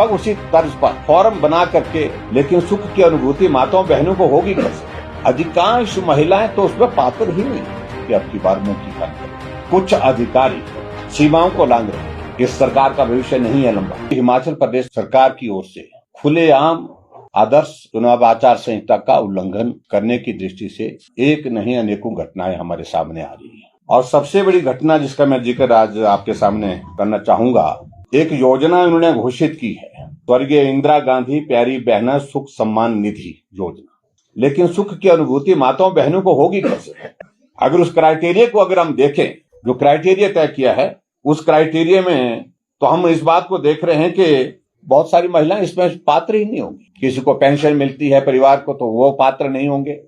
लगभग उसी तर्ज पर फॉर्म बना करके, लेकिन सुख की अनुभूति माताओं बहनों को होगी कैसे? अधिकांश महिलाएं तो उसमें पात्र ही नहीं कि अब की बार मुंह की बात करें। कुछ अधिकारी सीमाओं को लांघ रहे हैं। इस सरकार का भविष्य नहीं है लंबा। हिमाचल प्रदेश सरकार की ओर से खुलेआम आदर्श चुनाव आचार संहिता का उल्लंघन करने की दृष्टि से एक नहीं अनेकों घटनाएं हमारे सामने आ रही हैं। और सबसे बड़ी घटना जिसका मैं जिक्र आज आपके सामने करना चाहूंगा, एक योजना उन्होंने घोषित की है, स्वर्गीय इंदिरा गांधी प्यारी बहना सुख सम्मान निधि योजना। लेकिन सुख की अनुभूति माताओं बहनों को होगी कैसे? अगर उस क्राइटेरिया को अगर हम देखें, जो क्राइटेरिया तय किया है, उस क्राइटेरिया में तो हम इस बात को देख रहे हैं कि बहुत सारी महिलाएं इसमें पात्र ही नहीं होंगी। किसी को पेंशन मिलती है परिवार को, तो वो पात्र नहीं होंगे।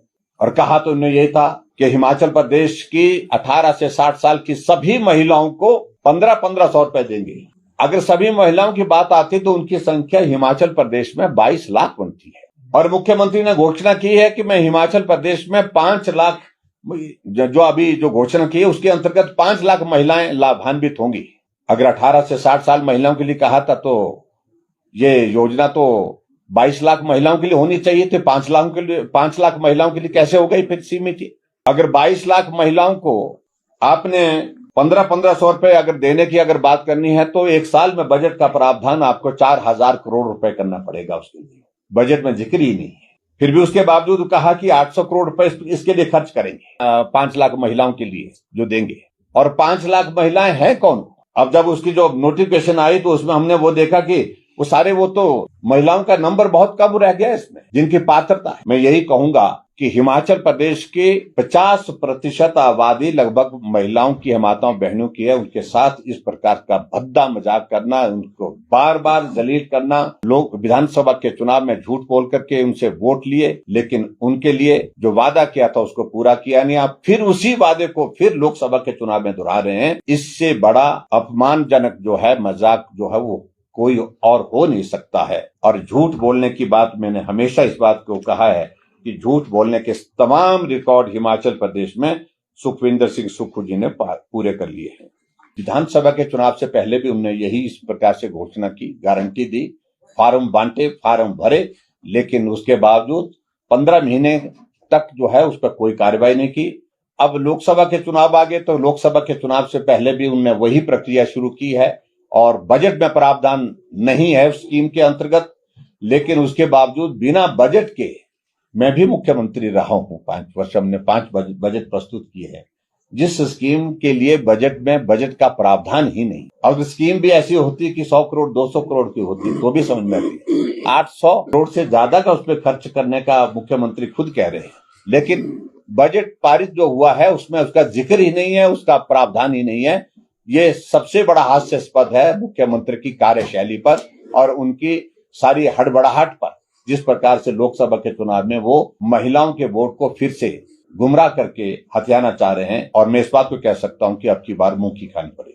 और कहा तो उन्होंने यही था कि हिमाचल प्रदेश की 18 से 60 साल की सभी महिलाओं को 1500 रुपए देंगे। अगर सभी महिलाओं की बात आती तो उनकी संख्या हिमाचल प्रदेश में 22 लाख बनती है। और मुख्यमंत्री ने घोषणा की है कि मैं हिमाचल प्रदेश में 5 लाख, जो अभी जो घोषणा की है उसके अंतर्गत 5 लाख महिलाएं लाभान्वित होंगी। अगर 18 से 60 साल महिलाओं के लिए कहा था तो ये योजना तो 22 लाख महिलाओं के लिए होनी चाहिए थी। 5 लाख महिलाओं के लिए कैसे हो गई फिर सीमित? अगर 22 लाख महिलाओं को आपने 1500 रुपए अगर देने की अगर बात करनी है तो एक साल में बजट का प्रावधान आपको 4000 करोड़ रुपए करना पड़ेगा। उसके लिए बजट में जिक्र ही नहीं है। फिर भी उसके बावजूद कहा कि 800 करोड़ रुपए इसके लिए खर्च करेंगे, 5 लाख महिलाओं के लिए जो देंगे। और 5 लाख महिलाएं हैं कौन? अब जब उसकी जो नोटिफिकेशन आई तो उसमें हमने वो देखा कि वो सारे वो तो महिलाओं का नंबर बहुत कम रह गया इसमें जिनकी पात्रता है। मैं यही कहूंगा कि हिमाचल प्रदेश के 50% आबादी लगभग महिलाओं की, माताओं बहनों की है। उनके साथ इस प्रकार का भद्दा मजाक करना, उनको बार बार जलील करना। लोग विधानसभा के चुनाव में झूठ बोल करके उनसे वोट लिए, लेकिन उनके लिए जो वादा किया था उसको पूरा किया नहीं। आप फिर उसी वादे को फिर लोकसभा के चुनाव में दोहरा रहे हैं। इससे बड़ा अपमानजनक जो है मजाक जो है वो कोई और हो नहीं सकता है। और झूठ बोलने की बात, मैंने हमेशा इस बात को कहा है कि झूठ बोलने के तमाम रिकॉर्ड हिमाचल प्रदेश में सुखविंदर सिंह सुक्खू जी ने पूरे कर लिए हैं। विधानसभा के चुनाव से पहले भी उन्होंने यही इस प्रकार से घोषणा की, गारंटी दी, फार्म बांटे, फार्म भरे, लेकिन उसके बावजूद 15 महीने तक जो है उस पर कोई कार्रवाई नहीं की। अब लोकसभा के चुनाव आ गए तो लोकसभा के चुनाव से पहले भी उन्होंने वही प्रक्रिया शुरू की है और बजट में प्रावधान नहीं है उस स्कीम के अंतर्गत। लेकिन उसके बावजूद बिना बजट के, मैं भी मुख्यमंत्री रहा हूं 5 वर्ष, हमने 5 बजट प्रस्तुत किए हैं। जिस स्कीम के लिए बजट में बजट का प्रावधान ही नहीं, और स्कीम भी ऐसी होती है कि 100 करोड़ 200 करोड़ की होती तो भी समझ में आती। 800 करोड़ से ज्यादा का उस पर खर्च करने का मुख्यमंत्री खुद कह रहे हैं, लेकिन बजट पारित जो हुआ है उसमें उसका जिक्र ही नहीं है, उसका प्रावधान ही नहीं है। ये सबसे बड़ा हास्यास्पद है मुख्यमंत्री की कार्यशैली पर और उनकी सारी हड़बड़ाहट पर, जिस प्रकार से लोकसभा के चुनाव में वो महिलाओं के वोट को फिर से गुमराह करके हथियाना चाह रहे हैं। और मैं इस बात को कह सकता हूं कि अब की बार मुंह की खानी पड़ेगी।